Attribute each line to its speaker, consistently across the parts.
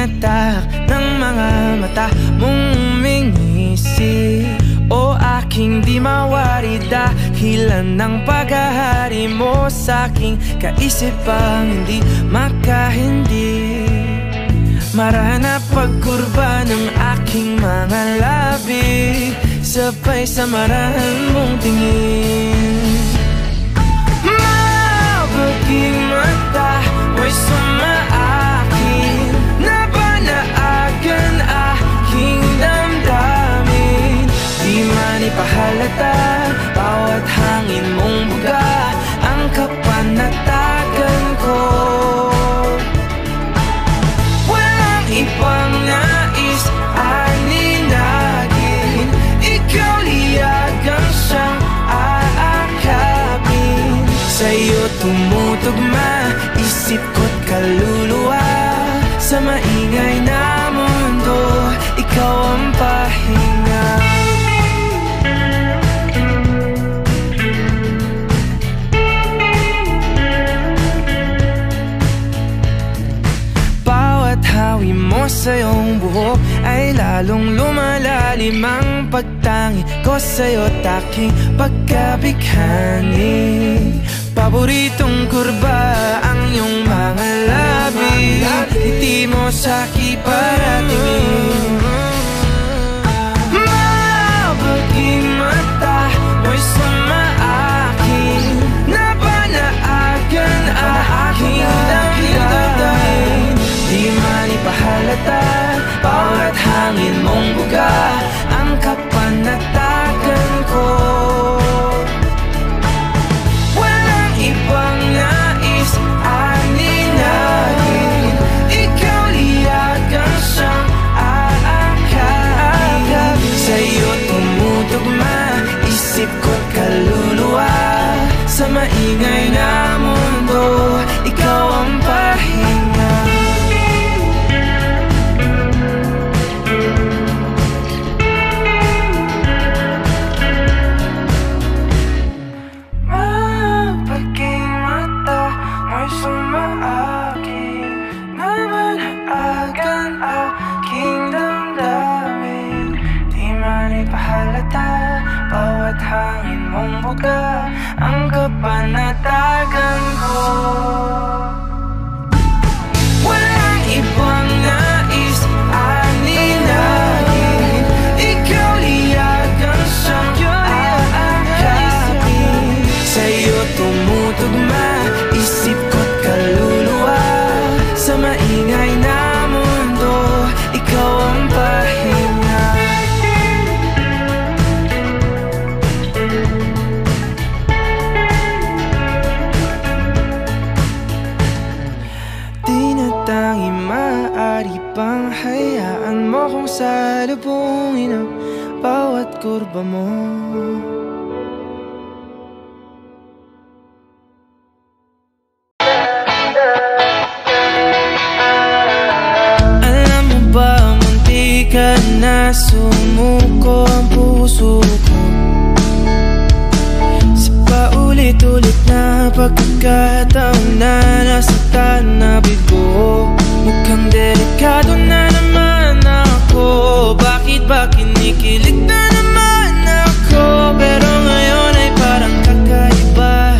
Speaker 1: tinatak ng mga mata mong umingisi. O aking di mawari dahilan ng paghahari mo sa'king kaisipang hindi makahindi. Marana pagkurba ng aking mga labi, sabay sa marahan mong tingin. Mabaging mata mo'y sumaakin, nabanaagan aking damdamin. Di man ipahalata bawat hangin mong buga ang kapanatagan ko. Walang ibang nais aninagin, ikaw liyagang siyang aakapin. Sa'yo tumutugma isip ko't kaluluwa, sa maingay na mundo ikaw ang pahinga. Hawi mo sa iyong buhok ay lalong lumalalim ang pagtangi ko sa'yo't aking pagkabighani. Paboritong kurba ang iyong mga labi, ngiti mo sa'ki paratingin. Mabaging mata mo'y sumaakin, nabanaagan aking damdamin. Di man ipahalata bawat hangin mong buga ang kapanatagan ko. Walang ibang nais aninagin, ikaw liyagang siyang aakapin. Sa'yo tumutugma isip ko't kaluluwa, sa maingay na mundo ikaw ang pahinga. Bawat hangin mong buga ang kapanatagan ko. Walang ibang nais aninagin, ikaw liyagang siyang aakapin. Sa'yo tumutugma isip ko't kaluluwa, sa maingay na mundo ikaw ang pahinga. Maaari bang hayaan mo kung salubungin ang bawat kurba mo? Alam mo ba, munti ka na sumuko ang puso ko sa paulit-ulit na pagkakataon na nasaktan na bigo. Mukhang delikado na naman ako, bakit ba kinikilig na naman ako? Pero ngayon ay parang kakaiba,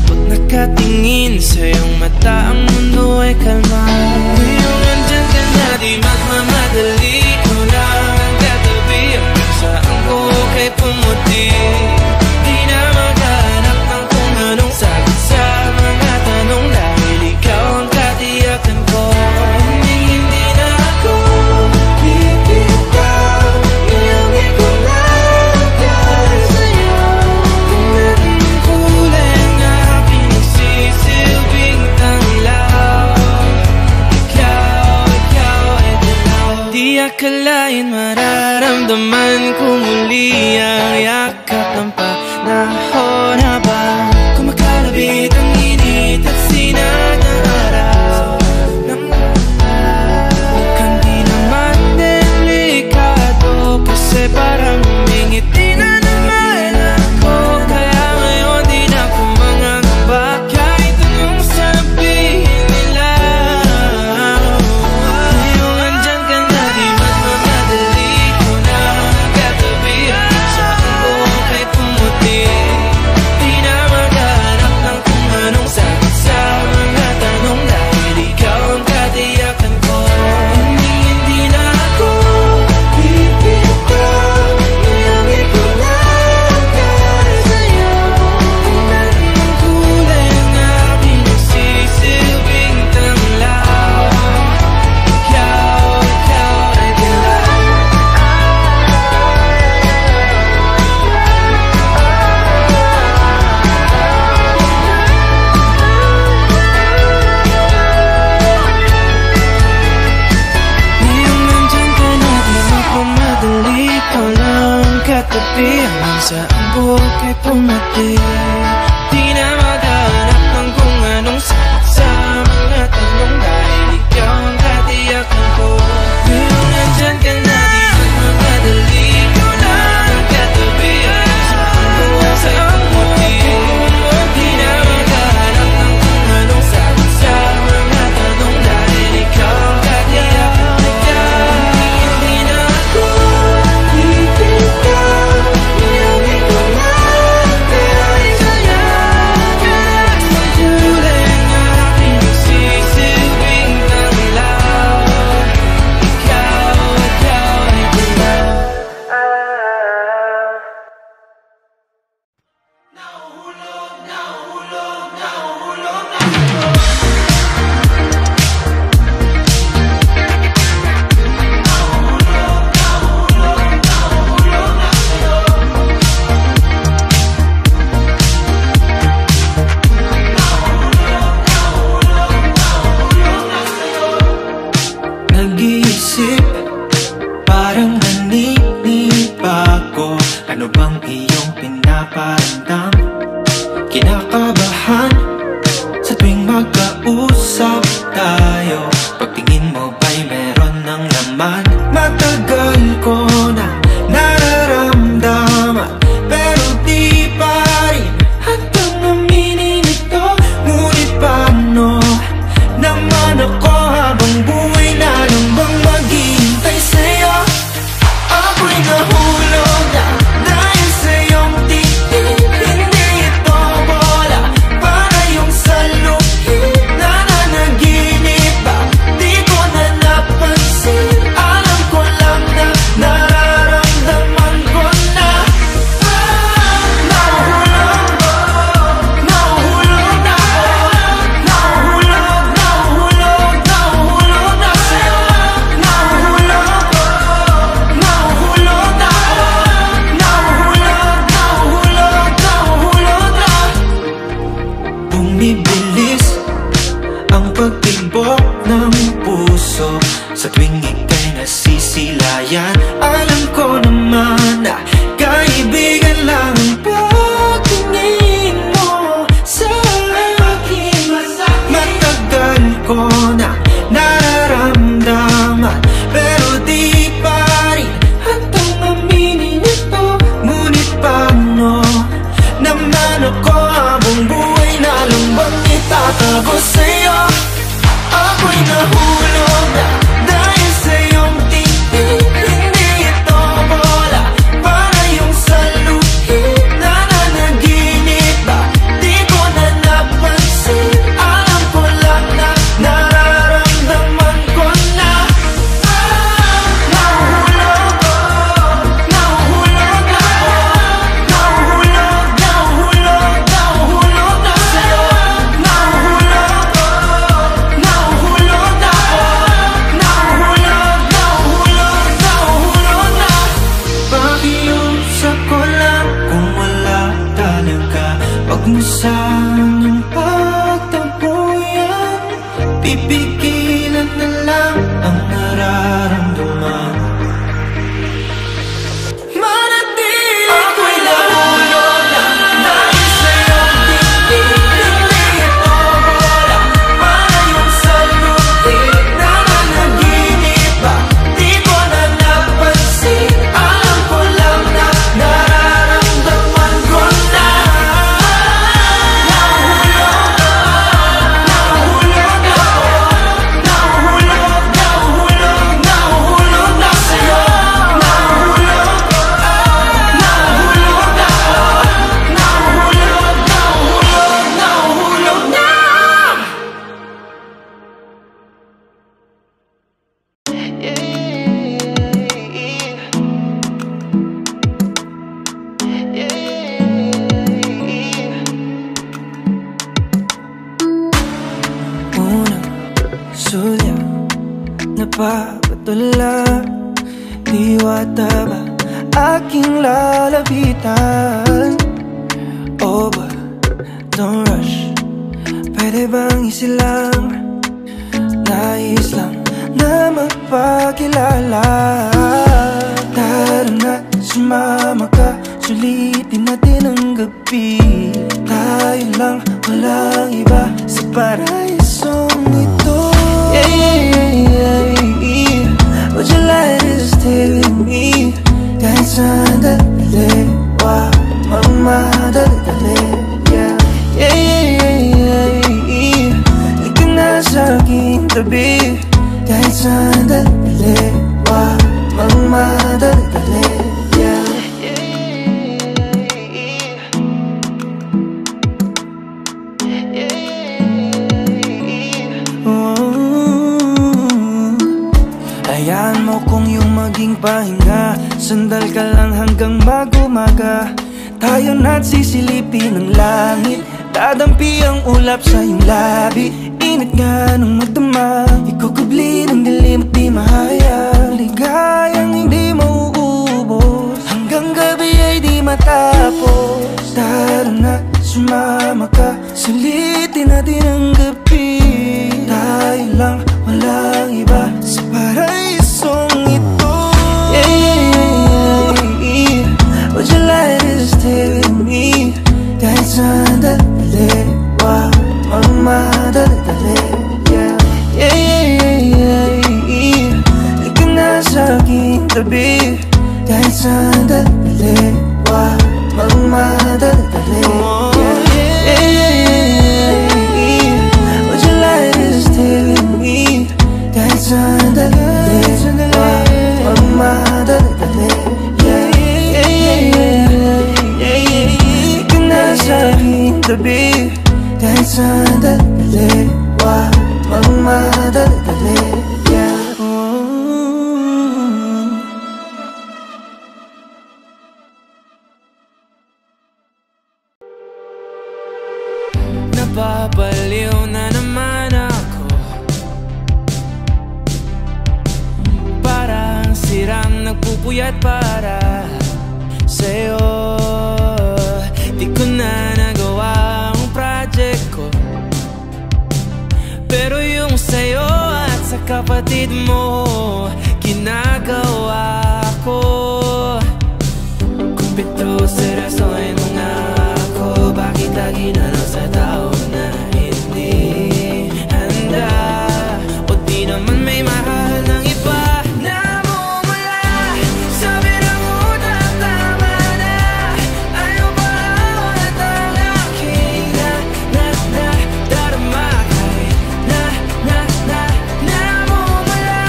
Speaker 1: pag nakatingin sa iyong mata ang mundo ay kalma. Ngayong andyan ka na di magmamadali, ikaw lang ang katabi hanggang saan ko kay pumuti. Di na maghanap ng kung anong sagot sa mga tanong, dahil ikaw ang katiyakan ko. Akalain mararamdaman ko muli ang yakap ng panahon habang kumakalabit ang init at sinag ng araw. Mukhang di naman delikado kasi parang humingiti na naman ako. Kaya ngayon di na ako mangangamba kahit anong sabihin nila. Ngayon katabi hanggang sa ang buhok ay pumati. Di na maghanap ng kung anong sagot sa mga tanong, dahil ikaw ang katiyakan ko. Ngayong nandyan ka na, di na magmadali, ikaw na ang katabi hanggang sa ang buhok ay pumati. Di na maghanap ng kung anong sagot sa mga tanong, dahil ikaw ang katiyakan ko. Hindi na ako ipitaw, niyawin ko na, pero di sa'yo ka magulay ang aking magsisilbing kamilaw. Ikaw ay gulaw. Nag-iisip, parang naninip ako. Ano bang iyong pinaparamdam? Kinakabahan sa tuwing magkausap tayo. Pagtingin mo ba'y meron ng laman? Matagal ko na nararamdaman, pero di pa rin hanggang aminin ito. Ngunit paano naman ako habang buhay na lang bang maghihintay sa'yo? Ako'y nahulog na dahil sa iyong titig. Hindi ito bola para yung saluhin na nanaginip ba? Di ko na napansin, alam ko lang na nararamdaman ko na. Nahuhulog ko, nahuhulog na ako. Nahuhulog, nahuhulog, nahuhulog na sa'yo. Nahuhulog ko, nahuhulog na ako. Nahuhulog, nahuhulog, nahuhulog na. Bumibilis ang pagtibok ng puso sa tuwing ika'y nasisilayan. Alam ko naman na kaibigan lang ang pagtingin mo sa akin. Matagal ko na nararamdaman, pero di pa rin hantang aminin ito. Ngunit paano naman ako habang buhay na lang bang itatago sa'yo? Ako'y nahulog na dahil sa iyong titig. Hindi ito bola para yung saluhin na nanaginip ba? Di ko na napansin, alam ko lang na nararamdaman ko na. Nahuhulog ko, nahuhulog na ako. Nahuhulog, nahuhulog, nahuhulog na sa'yo. Nahuhulog ko, nahuhulog na ako. Nahuhulog, nahuhulog, nahuhulog na. Pakiusap ko lang kung wala talaga, wag mo sanang pagtabuyan. Pipigilan na lang ang nararamdaman. Manatili ako'y nahulog na dahil sa iyong titig. Hindi ito bola para yung saluhin na nanaginip ba? Di ko na napansin, alam ko lang na nararamdaman ko na. Nahuhulog ko, nahuhulog na ako. Nahuhulog, nahuhulog, nahuhulog na sa'yo. Nahuhulog ko, nahuhulog na ako. Nahuhulog, nahuhulog, nahuhulog na. Unang sulya, napapatula, diwata ba aking lalapitan? Oh, but don't rush, pwede bang isilang? Nais lang na magpakilala. Tara na, sumama ka, Sulitin natin ang gabi. Tayo lang, walang iba sa paraisong ito. Yeah, yeah, yeah, yeah. Would you like to stay with me? Kahit sandali, wag magmadali. Yeah, yeah, yeah, yeah, yeah. Halika na sa aking tabi. Kahit sandali, wag magmadali. Yeah. Hayaan mo kung yung maging pahinga. Sandal ka lang hanggang mag-umaga. Tayo na't sisilipin ng langit. Dadampi ang ulap sa iyong labi. Init nga nung magdama. Ikukubli ng dilim at di mahayang. Ligayang hindi mauubos. Hanggang gabi ay di matapos. Tara na, sumama ka. Sulitin natin ang gabi. Tayo lang, walang iba sa paraisong ito. Yeah, yeah, yeah, yeah. Would you like to stay with me? Kahit sandali, wag magmadali. Yeah, yeah, yeah, yeah, yeah. Halika na sa aking tabi. Kahit sandali, wag magmadali. Yeah, yeah, yeah, yeah. Would you like to stay with me? Kahit sandali, wag magmadali. Yeah, yeah, yeah, yeah, yeah. Halika na sa aking tabi. Kahit sandali, wag magmadali. Yeah. Napapaliw na naman ako. Parang sirang nagpupuyat para sa'yo. Di ko na nagawa ang project ko. Pero yung sa'yo at sa kapatid mo ginagawa ko. Kumpito seryosohin mo nga ako. Bakit lagi na lang sa tao na hindi handa? O di naman may mahal ng iba. Namumula, sabi ng utak tama na. Ayaw ba ulit ang aking darama? Namumula,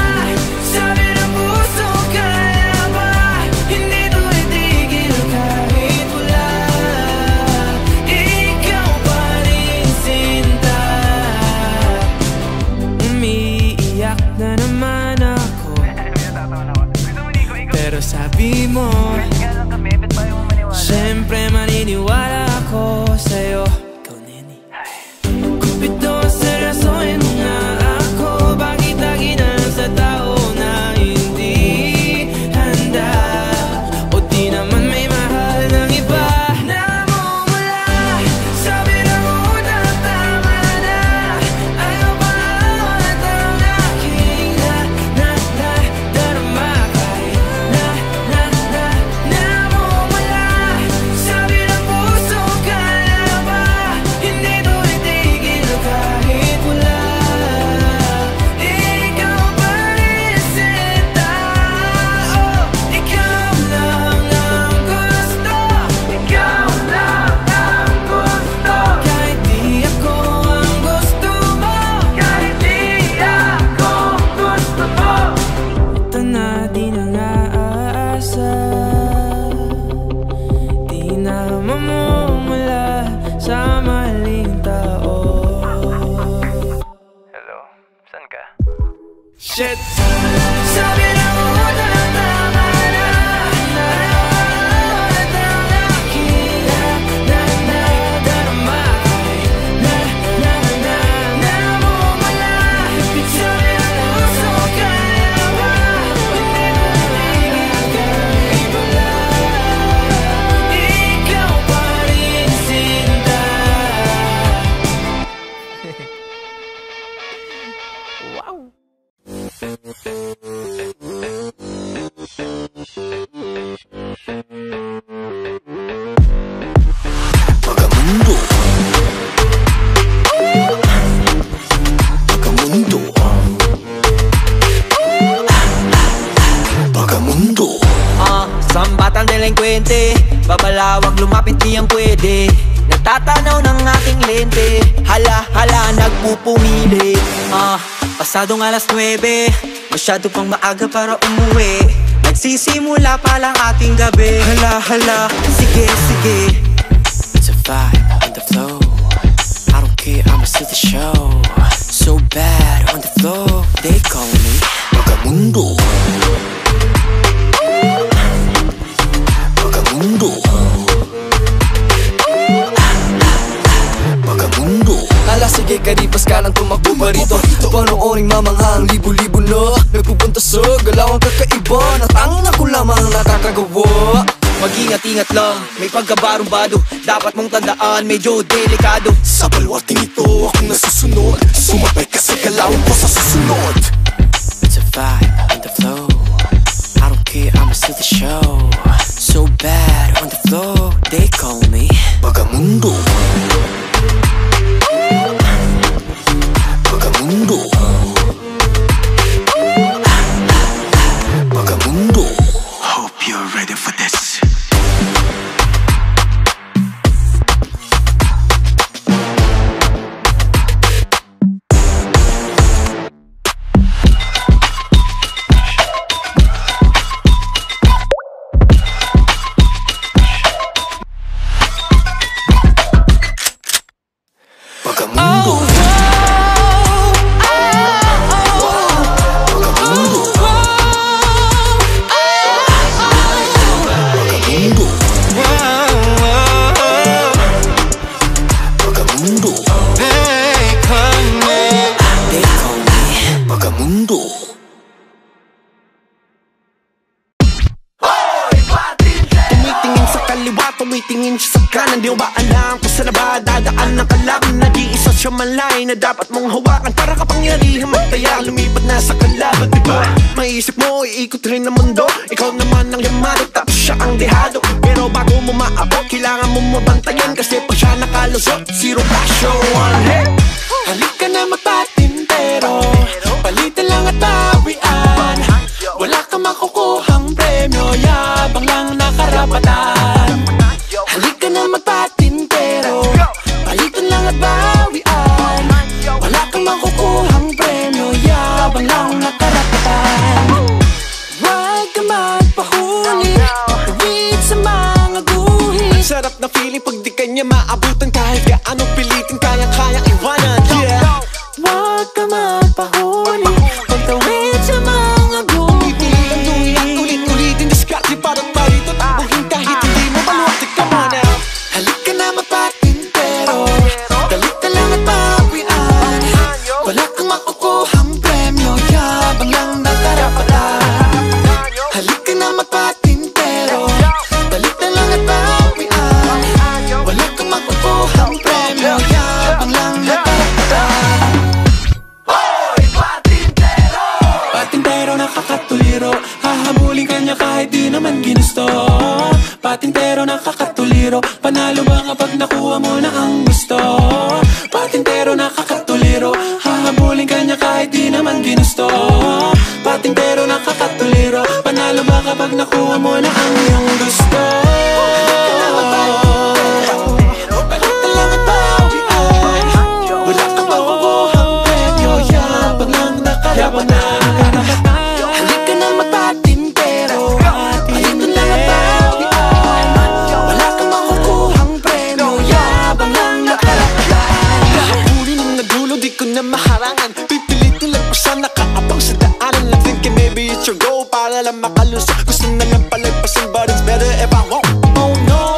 Speaker 1: sabi ng puso kaya ba? Hindi to itigil kahit wala. Ikaw pa rin sinta. Umiiyak na naman ako. Pero sabi mo, siyempre maniniwala ako sa'yo. Ikaw, neni. Kumpito, seryosohin mo nga ako. Bakit lagi na lang sa tao na hindi handa? O di naman may mahal ng iba. Namumula, sabi ng utak tama na. Ayaw ba ulit ang aking darama? Namumula, sabi ng puso kaya ba? Hindi to itigil kahit wala. Ikaw pa rin sinta. Oh, ikaw lang ang gusto. Ikaw lang ang gusto. Kahit di ako ang gusto mo. Kahit di ako gusto mo. Ito na di na naasa. Di na mamumula sa maling tao.
Speaker 2: Hello, saan ka?
Speaker 1: Shit! Sabi ng utak tama na. Ulit ang aking darama. Namumula, sabi ng puso kaya ba? Hindi mo tigil kahit wala. Ikaw pa rin sinta. Wow!
Speaker 2: Sambatang delinkwente, babalawag lumapit di ang pwede. Nagtatanaw ng ating lente, hala hala nagpupumili. Pasadong alas 9, masyado pang maaga para umuwi. Nagsisimula pa lang ating gabi, hala hala, sige sige.
Speaker 1: It's a vibe on the flow, I don't care, I'ma see the show. So bad on the floor, they call me Bagamundo. Bagamundo. Bagamundo.
Speaker 3: Hala sige karipas ka lang tumakbo pa rito. Panooring mamangha ang libo-libo na nagpupunta sa galawang kakaiba na tanging ako lamang nakakagawa.
Speaker 2: Mag-ingat-ingat lang, may pagkabarumbado. Dapat mong tandaan, medyo delikado.
Speaker 3: Sa balwating ito akong nasusunod, sumabay ka sa galawang ko sa susunod.
Speaker 1: It's a vibe on the flow, I don't care, I'ma see the show. So bad on the floor, they call me
Speaker 3: Bagamundo. Bagamundo. Bagamundo. Hope you're ready for this.
Speaker 1: Bagamundo.
Speaker 3: Tumitingin siya sa kanan, di ba alam kung saan na ba dadaan ng kalaban? Nag-iisa siya malay na dapat mong hawakan para kapangyarihan magtaya, lumipad na sa kalaban, di ba? Maisip mo, iikot rin ang mundo. Ikaw naman ang yamado, tapos siya ang dehado. Pero bago mo maabot, kailangan mo mabantayan, kasi pag siya nakalusot, zero passion. Hey! Halika na magpatintero, palitan lang at bawian. Wala kang makukuhang premyo, yabang lang nakarapatan. Halika na magpatintero, palitan lang at bawian. Wala kang makukuhang premyo, yabang lang nakarapatan. Huwag ka magpahuli, tuwid sa mga guhit. Sarap na feeling pag di kanya maabutan, kahit gaano pilitin, kayang-kayang iwanan. Yeah. Huwag ka magpahuli, pagtawid sa mga guhit. Ulit-ulitin, diskarte para parito, tabuhin kahit hindi mo balutik ka muna. Halika na magpatintero, dalit na lang at bawian. Wala kang makukuhang premyo, yabang lang nakarapatan. Halika na magpatintero, dalit na lang at bawian. Wala kang makukuhang premyo, yabang lang nakarapatan. Hoy! Patintero! Patintero nakakatuliro, hahabulin kanya kahit di naman ginusto. Patintero nakakatuliro, panalo ba kapag nakuha mo na ang gusto? Patintero nakakatuliro, hahabulin kanya kahit di naman ginusto. Patintero nakakatuliro, panalo ba kapag nakuha mo na ang iyong gusto? Halika na magpatintero, palitan lang at bawian. Wala kang makukuhang premyo, yabang lang nakarapatan. Halika na magpatintero, palitan lang at bawian. Wala kang makukuhang premyo, yabang lang nakarapatan. Kahabulin ng nadulo, di ko na maharangan. Pipilitin lang ko sa nakaabang sa daanan lang. Thinking maybe it's your goal para lang makalusok. Gusto na lang palagpasan, but it's better if I won't. Oh no,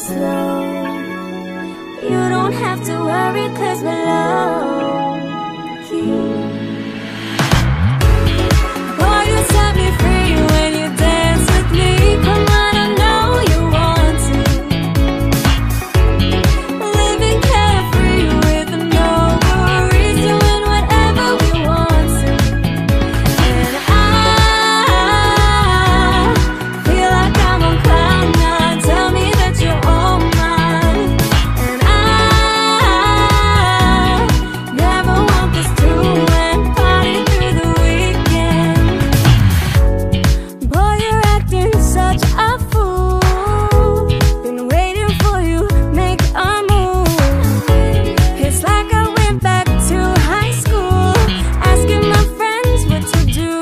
Speaker 4: slow. You don't have to worry, 'cause we're low key. Boy, you set me free when you dance with me. Come on, I know you want to. Living carefree with no worries, doing whatever we want to. And I feel like I'm on cloud nine. Tell me that you're all mine. And I never want this to end. Party through the weekend. Boy, you're acting such a fool. Been waiting for you, make a move. It's like I went back to high school, asking my friends what to do.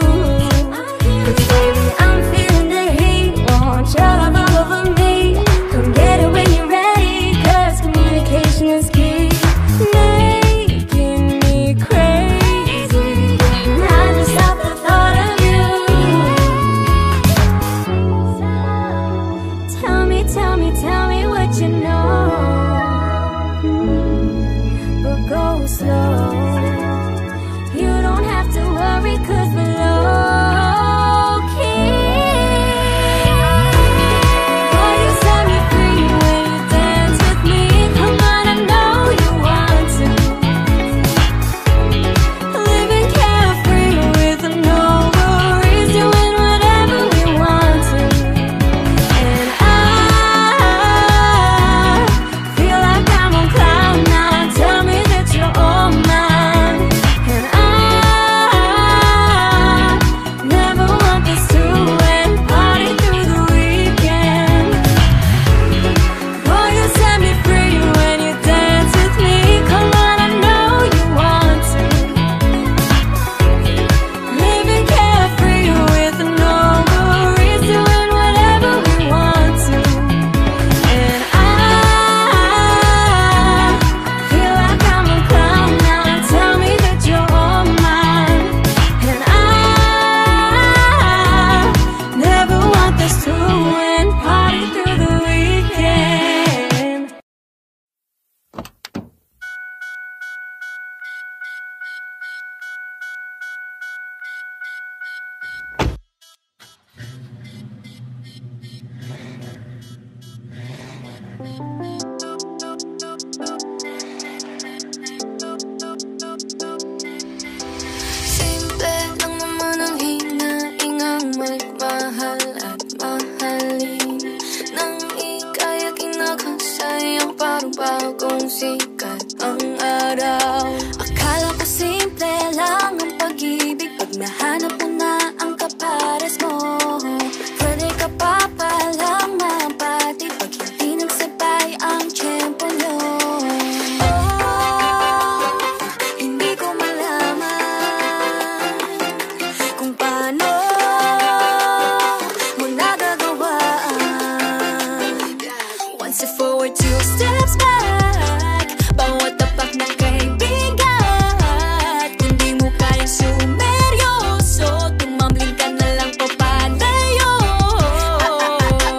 Speaker 4: 'Cause baby, I'm feeling the heat. Want your love all over me. Come get it when you're ready, 'cause communication is key. Making me crazy. And I just love the thought of you. Tell me what you know. But go slow. You don't have to worry, 'cause we're low key. Boy, you set me free when you dance with me. Come on, I know you want to. Living carefree with no worries, doing whatever we want to. And I feel like I'm on cloud nine. Tell me that you're all mine. And I never want this to end. Party through the weekend. Boy, you set me free when you dance with me. Come on, I know you want to. Living carefree with no worries, doing whatever we want to. And I feel like I'm on cloud nine. Tell me that you're all mine. And I never want this to end. Party through the weekend.
Speaker 5: Simple lang naman ang hinaingang magmahal at mahalin. Nang ika'y kinakasayang parang bagong sikat ang araw. Akala ko simple lang ang pag-ibig pag nahanap mo na ang kapares mo. Pwede ka pa palang mapati pag hindi nagsabay ang tiyempo nyo. Hindi ko malaman kung paano mo nagagawaan. One step forward, two steps back. Bawat tapak na kaibigan. Kung di mo kayang sumeryoso, tumambling ka na lang papalayo.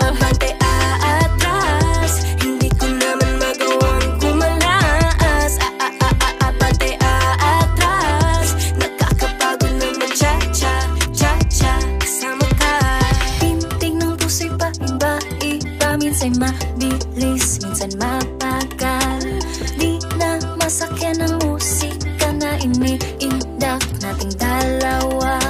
Speaker 5: Abante aatras, hindi ko naman magawang kumalas. Abante aatras, nakakapagod naman cha-cha, cha-cha, kasama ka. Tintig ng puso'y paiba-iba, minsan mabilis, minsan mapagal. Di na masakyan ang musika na iniindak nating dalawa.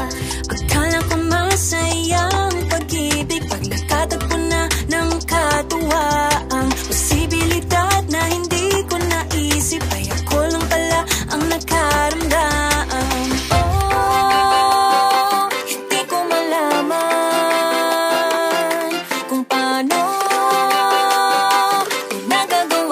Speaker 5: Akala ko masaya ang pag-ibig pag nakatagpo na ng katuwaan. Posibilidad na hindi ko naisip ay ako lang pala ang nagkaramdam. Oh, hindi ko malaman kung paano mo nagagawa.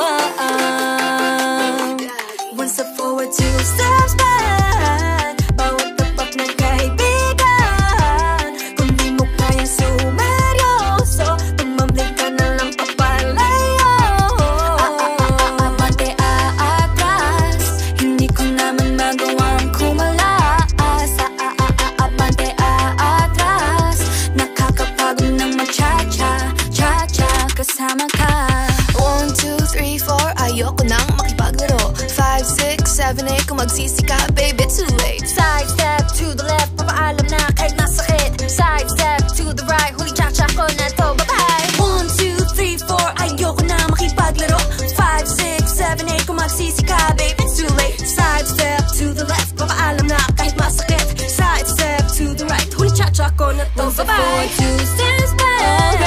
Speaker 5: 7 kung magsisi ka, baby, too late.
Speaker 4: Side step to the left, papaalam na kahit masakit. Side step to the right, huling cha-cha ko na to, bye-bye. 1, 2, 3, 4, ayoko na makipaglaro. 5, 6, 7, 8, kung magsisi ka, baby, too late. Side step to the left, papaalam na kahit masakit. Side step to the right, huling cha-cha ko na to, bye-bye. 1, 4, 2 steps back,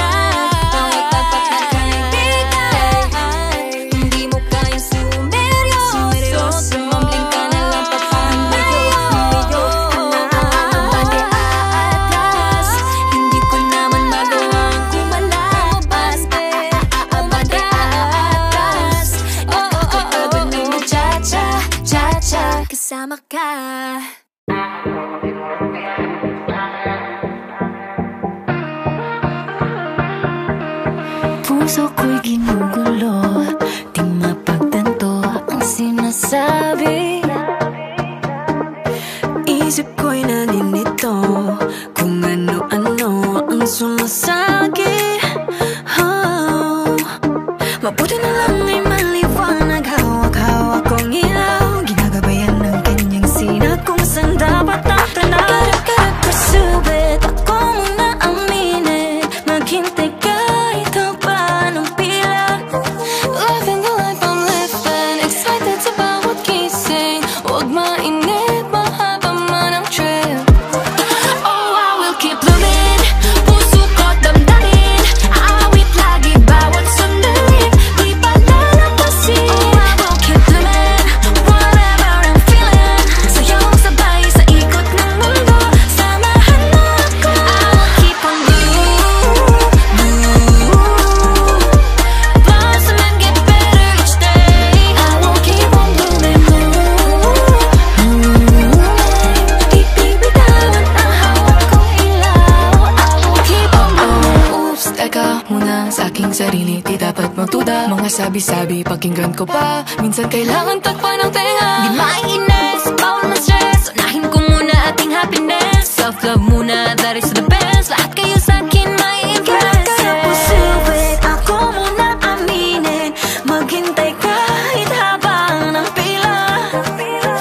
Speaker 4: bawat tapat na kaibigan. Hindi mo kayang sumeryoso, mambling ka na lang papamayo. Atras, hindi ko naman magawang kumalabas. Atras, pagod na cha-cha, cha-cha, kasama ka. Puso ko'y ginugulo, di mapagtanto ang sinasabi. Isip ko'y naninito kung ano-ano ang sumasagi. Oh, mabuti na lang ay maliwanag, hawak-hawak kong ilaw. Ginagabayan ng kanyang sinag kung saan dapat ang tanaw. Gotta pursue it, ako muna aminin. Maghintay ka, ikaw pa ng pila.
Speaker 5: Loving the life I'm living, excited sa bawat gising. Huwag mainip, mahaba man ang trip.
Speaker 4: Oh, I will keep blooming. Puso ko't damdamin. Aawit lagi bawat sandali. Di pa lalampasin. Oh, I will keep blooming. Whatever I'm feeling. Sayong sabay sa ikot ng mundo. Samahan mo ako. I will keep on blossom and get better each day. I will keep on blooming. Di bibitawan ang hawak kong ilaw. I will keep on blooming.
Speaker 5: Oops, teka muna sa aking sarili, di dapat magtuda. Mga sabi-sabi, pakinggan ko pa. Minsan kailangan takpan ng tenga.
Speaker 4: Di maiinis, bawal ma-stress. Unahin ko muna ating happiness. Self-love muna, that is the best. Lahat kayo sa'kin may impress. Kaya pursue it, ako muna aminin. Maghintay kahit habang ng pila.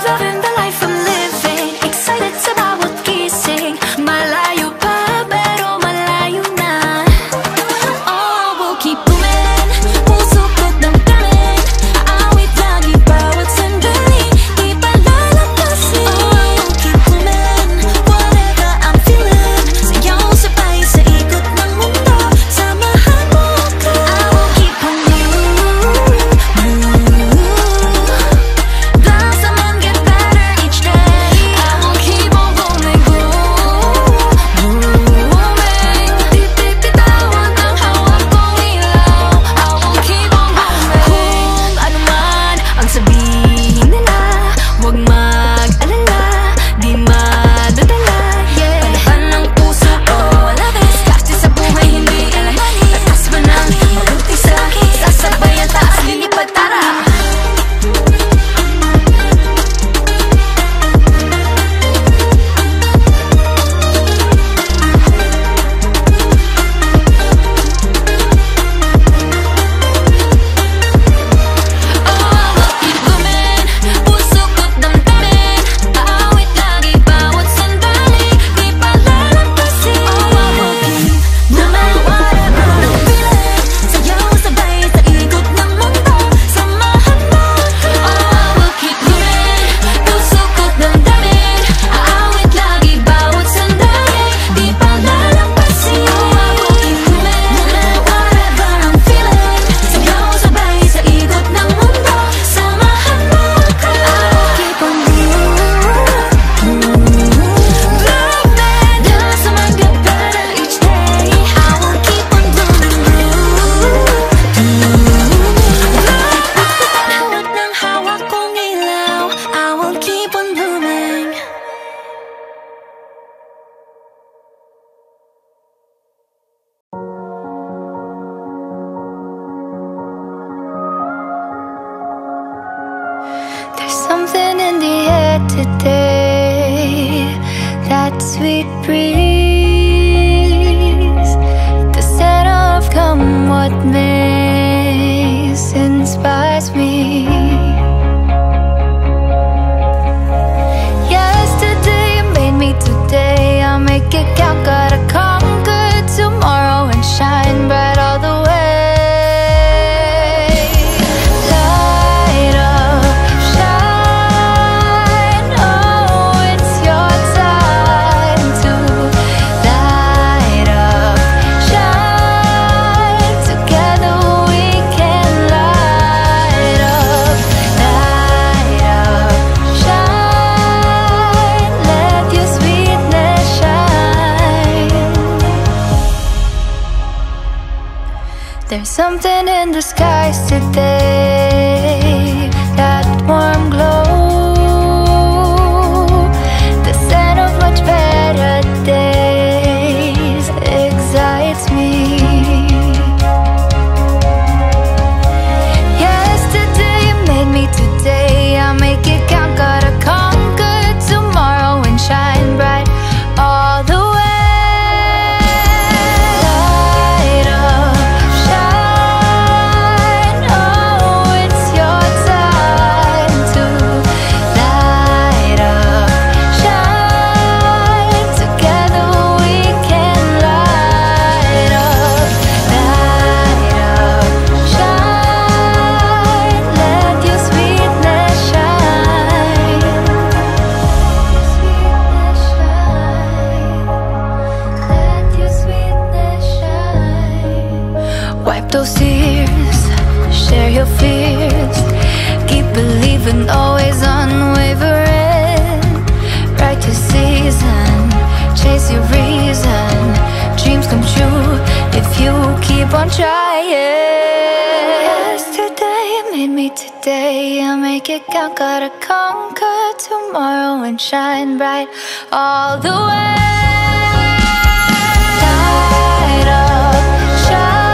Speaker 4: Loving the life I'm living, excited sa bawat gising. Malayo pa pero malayo na. Oh, we'll keep moving. Puso ko't damdamin. Aawit lagi bawat sandali. Di pa lalampasin. Oh, we'll keep moving. Whatever I'm feeling. Sayaw sabay sa ikot ng mundo. Samahan mo ako. I will keep on blossom and get better each day.
Speaker 5: I will keep on blooming, Di bibitawan ang hawak kong ilaw. I will keep on blooming.
Speaker 4: Kung ano man ang sabihin nila, huwag mag-alala, di madadala. Palaban ng puso ko, wala diskarte sa buhay, hindi alamanin. Tatas ba nang mabuti sa akin, sasabay ang taas, lilipad tara. Puso ko't damdamin. Aawit lagi bawat sandali. Di pa lalampasin. Oh, I will keep blooming. Whatever I'm feeling. Sayaw sabay sa ikot ng mundo. Samahan mo ako. Oh, I will keep blooming. Puso ko't damdamin. Aawit lagi bawat sandali. Di pa lalampasin. Oh, I will keep blooming. Whatever I'm feeling. Sayaw sabay sa ikot ng mundo. Samahan mo ako. I will keep on blooming. Blossom and get better each day. I will keep on blooming. Hawak ng hawak kong ilaw. I will keep on blooming.
Speaker 5: There's something in the air today, that sweet breeze, the scent of come what may. inspires me. There's something in the skies today, that warm glow, the scent of much better days excites me. Yesterday you made me, today I'll make it count. Gotta conquer tomorrow and shine bright all the way. Those tears, share your fears, keep believing, always unwavering. Write your season, chase your reason, dreams come true if you keep on trying. Yesterday made me, today I'll make it count. Gotta conquer tomorrow and shine bright all the way. Light up, shine.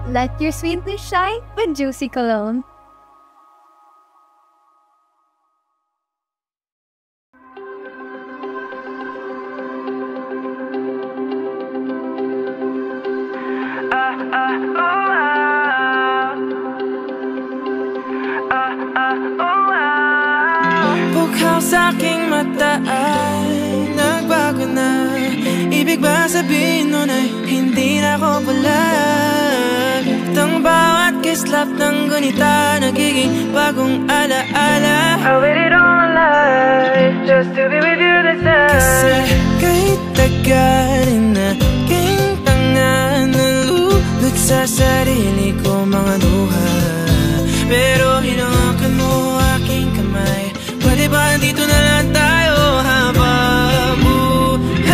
Speaker 6: Let your sweetness shine with Juicy Cologne.
Speaker 1: Bukhaw sa'king mata ay nagbago na. Ibig ba sabihin nun ay hindi na ako palag? Tang bawat kislap ng gunita nagiging bagong alaala. I waited all my life just to be with you this time. Kasi kahit tagalin na king tanga, nalulot sa sarili ko mga luha. Pero hinawakan mo aking kamay, pwede ba dito na lang tayo habang buhay?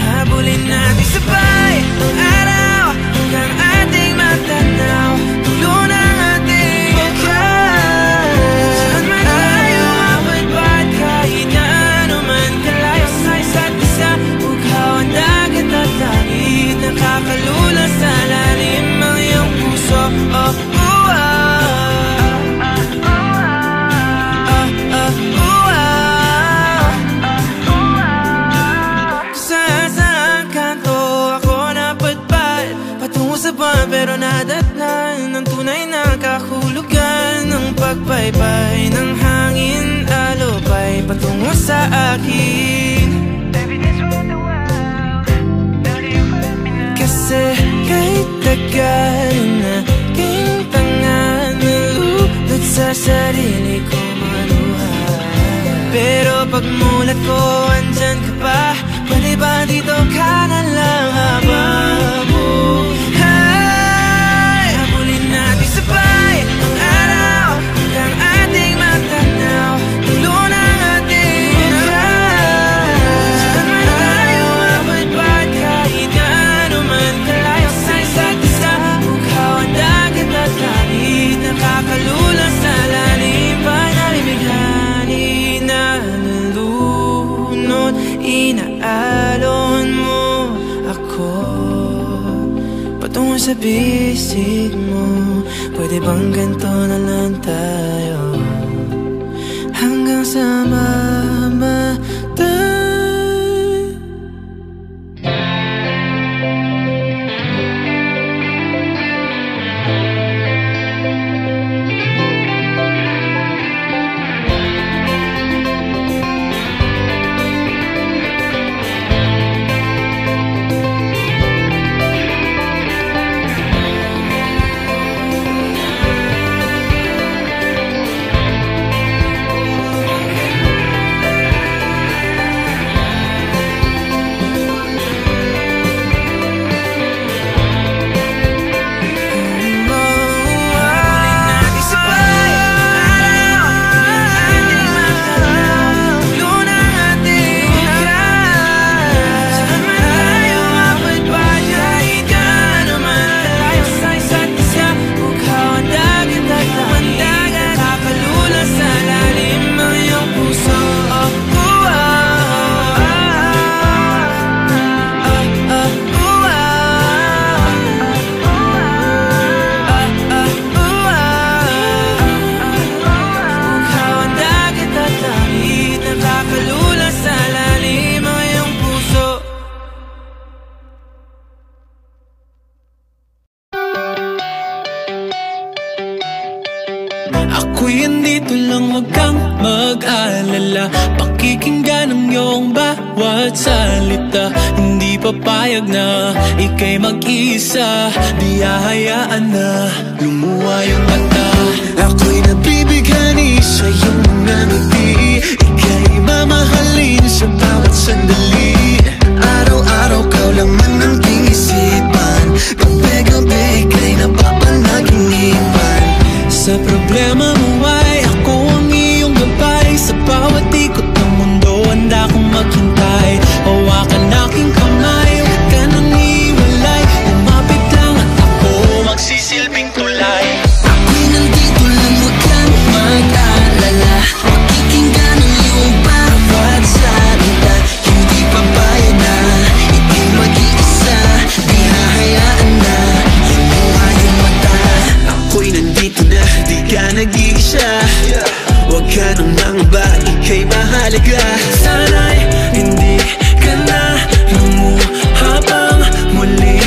Speaker 1: Habulin natin sabay ang araw hanggang ating matanaw, tulo ng ating bukas. Saan man tayo mapagpad, kahit na ano man kalayo sa isa't isa. Bughaw ang dagat at langit, nakakalula sa lalim ang iyong puso. Pero nadatnan ng tunay na kahulugan ng pagpaypay ng hangin, alupay patungo sa akin. Kasi kahit tagal na king tanga, nalulot sa sarili ko mga luha. Pero pagmulat ko, andyan ka pa, pwede ba dito ka na lang habang sabay ang araw hanggang ating matanaw, tulo ng ating bukas. Saan man tayo mapagpad, kahit na ano man kalayo sa isa't isa. Bughaw ang dagat at langit, nakakalula sa lalim. Panalimighani na nalulunod, inaalon mo ako patungo sa bisig mo. Pwede bang ganito na lang tayo? sa mamatay.
Speaker 7: Ako'y andito lang, huwag kang mag-alala. Pakikinggan ang iyong bawat salita. Hindi papayag na ika'y mag-isa. Di hahayaan na lumuha yung mata.
Speaker 3: Ako'y nabibighani sa iyong mga ngiti. Ika'y mamahalin sa bawat sandali. Araw-araw ka laman ng aking isipan. Gabi-gabi ika'y napapanaginipan.
Speaker 7: Sa problema mo ay ako ang iyong gabay. Sa bawat ikot ng mundo handa kong maghintay. Hawakan aking kamay, huwag ka nang iwalay. Lumapit lang at ako magsisilbing tulay.
Speaker 3: Ako'y nandito lang, huwag kang mag-alala. Pakikinggan ang iyong bawat salita. Hindi papayag na ika'y mag-iisa. Di hahayaan na lumuha yung mata. Ako'y nandito na, di ka nag-iisa. Huwag ka nang mangamba, ika'y mahalaga.
Speaker 7: Sana'y hindi ka na lumuha pang muli.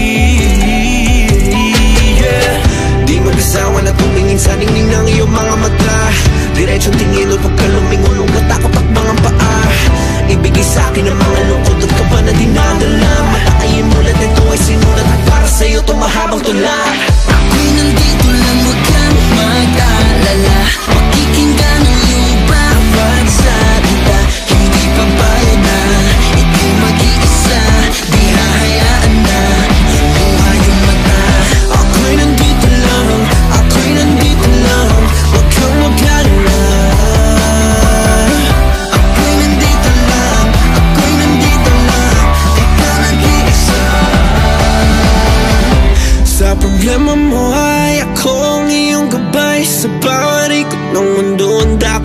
Speaker 3: Di mag-asawa na tumingin sa ningning ng iyong mga mata. Diretsong tingin o pagka lumingon o matakot at mga paa. Ibigay sa akin ang mga lungkot at kaba na dinadala. Matakayin mo lahat nito ay sinulat at para sa'yo ito mahabang tula. Ako'y nandito lang, huwag kang mag-alala. Pakikinggan ang iyong bawat salita. Hindi papayag na ika'y mag-iisa. Di hahayaan na lumuha yung mata. Ako'y nandito lang, ako'y nandito lang. Huwag kang mag-alala. Ako'y nandito lang, ako'y nandito lang. Di ka nag-iisa. Sa problema mo ay ako ang iyong gabay. Sa bawat ikot ng mundo handa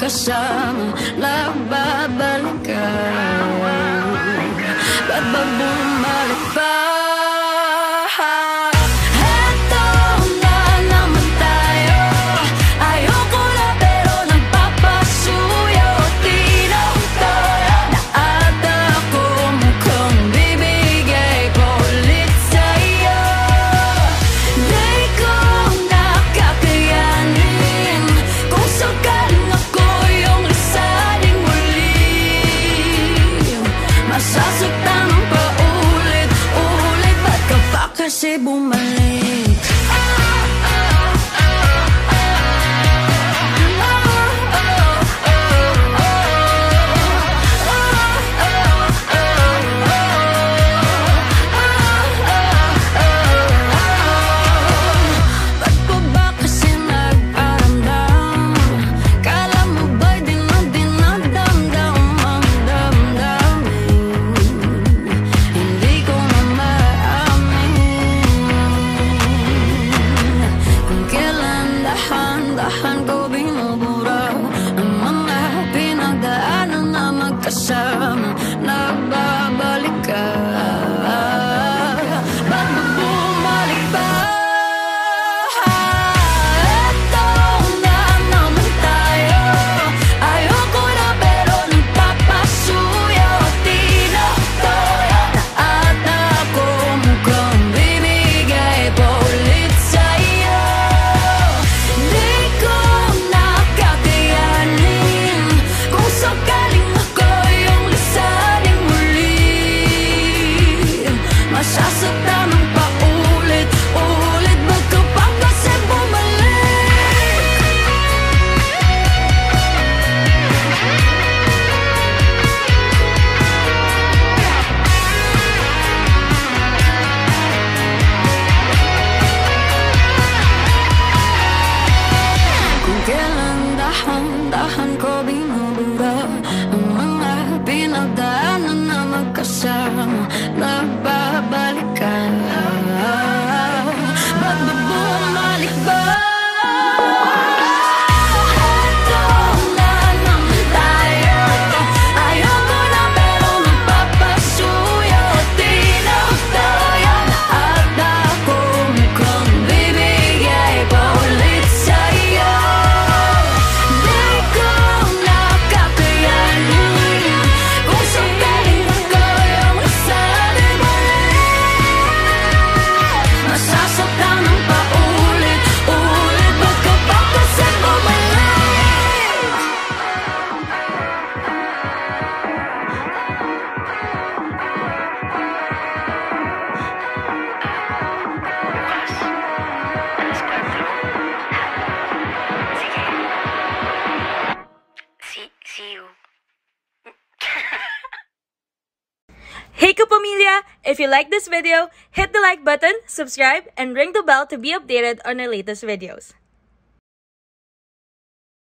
Speaker 5: magkasama, nagbabalik ka. Ba't ba bumalik pa?
Speaker 4: Masasaktan ng paulit-ulit, ba't ka pa kasi bumalik? Dahan ko binubura ang mga pinagdaanan na magkasama, nagbabalik ka. Ba't ba bumalik ba? Eto na naman tayo. Ayoko na pero nagpapasuyo, tinatoyo na at ako mukhang bibigay pa ulit sa'yo. Masasaktan ng paulit-ulit, ba't ka pa kasi bumalik? Kung kailan dahan-dahan ko binubura ang mga pinagdaanan na magkasama, nagbabalik ka. Ba't ba bumalik ba? Eto na naman tayo. Ayoko na pero nagpapasuyo, tinatoyo na at ako mukhang bibigay pa ulit sa'yo. Di ko na kakayanin kung sakaling ako yung isa. Masasaktan ng paulit-ulit, ba't ka pa kasi bumalik?
Speaker 8: See you.
Speaker 9: Hey Kapamilya! If you like this video, hit the like button, subscribe, and ring the bell to be updated on our latest videos.